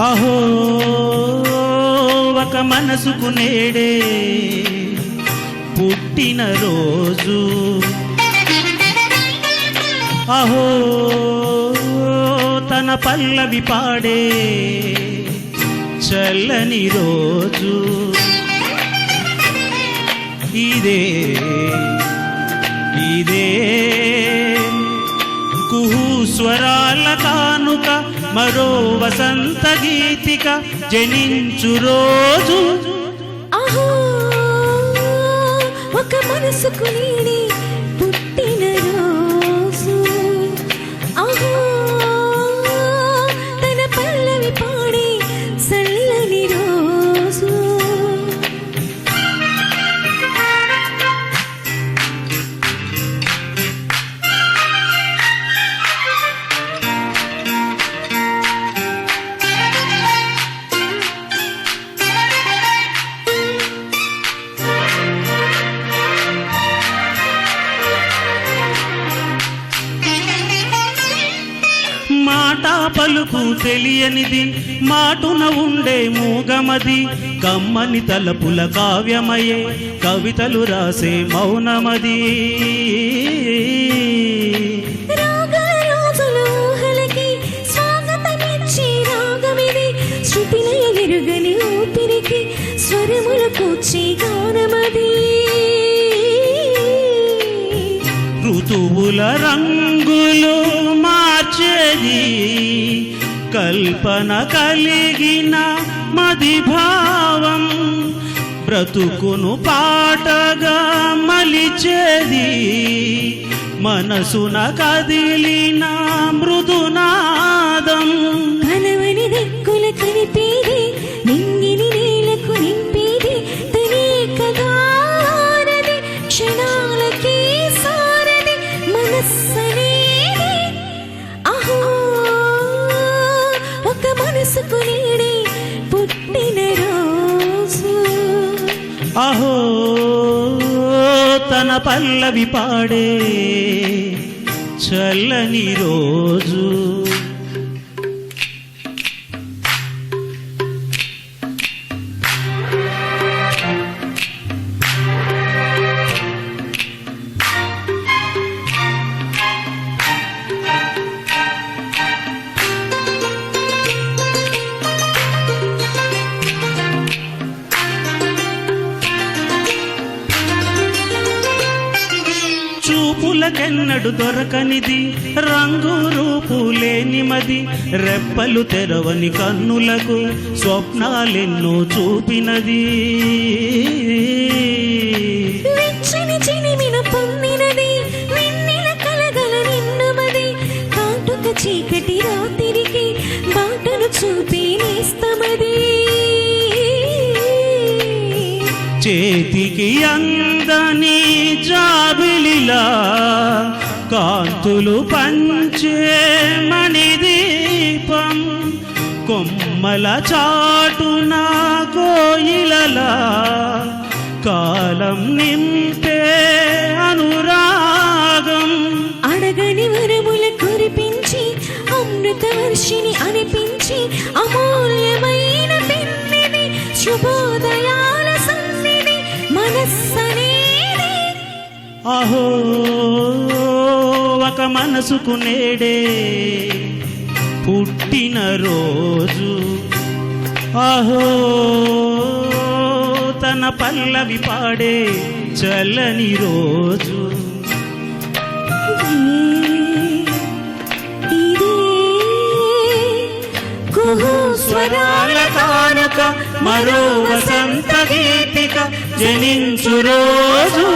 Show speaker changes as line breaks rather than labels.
అహో ఒక మనసుకు నేడే పుట్టిన రోజు, అహో తన పల్లవి పాడే చల్లని రోజు, ఇదే ఇదే కుహు స్వరాల కానుక, మరో వసంత గీతిక జనించు రోజు.
అహో ఒక మనసుకు నేడే పుట్టిన రోజు, అహో తన పల్లవి పాడే చల్లని రోజు.
మాట పలుకు తెలియనిది, మాటున ఉండే మూగమది, కమ్మని తలపుల కావ్యమయే కవితలు రాసే మౌనమది.
శృతిలయగని ఊపిరికి స్వరముల కూర్చి గానమది,
ఋతువుల రంగులు మార్చేది కల్పన కలిగిన మది భావం, బ్రతుకును పాటగా మలిచేది మనసున కదిలిన మృదునాదం.
కలవని దిక్కుల కనిపేది, నింగిని నీలకు నింపేది, తనేకగానది క్షణాలకి సారది మనస్సనేది. అహో ఒక మనసుకు నేడే పుట్టిన రోజు,
అహో తన పల్లవి పాడే చల్లని రోజు. చూపులకెన్నడు దొరకనిది, రంగు రూపు లేనిమది, రెప్పలు తెరవని కన్నులకు స్వప్నాలెన్నో చూపినది.
వెచ్చని చినిమిన పొందినది, వెన్నెల కలగల నిన్నమది, కాటుక చీకటి రాత్రికి బాటను చూపి నేస్తమది.
చేతికి అందని జాబిలిలా కాంతులు పంచే మణిదీపం, కొమ్మల చాటున కోయిలలా కాలం నింపే అనురాగం.
అడగని వరముల కురిపించి అమృత వర్షిని అనిపించి అమూల్యమైన పిన్నిది, శుభోదయాల సన్నిధి మనస్సనేది.
అహో ఒక మనసుకు నేడే పుట్టిన రోజు, అహో తన పల్లవి పాడే చల్లని రోజు.
ఇదే కుహు
స్వరాల కానుక, మరో వసంత గీతిక జనించు రోజు.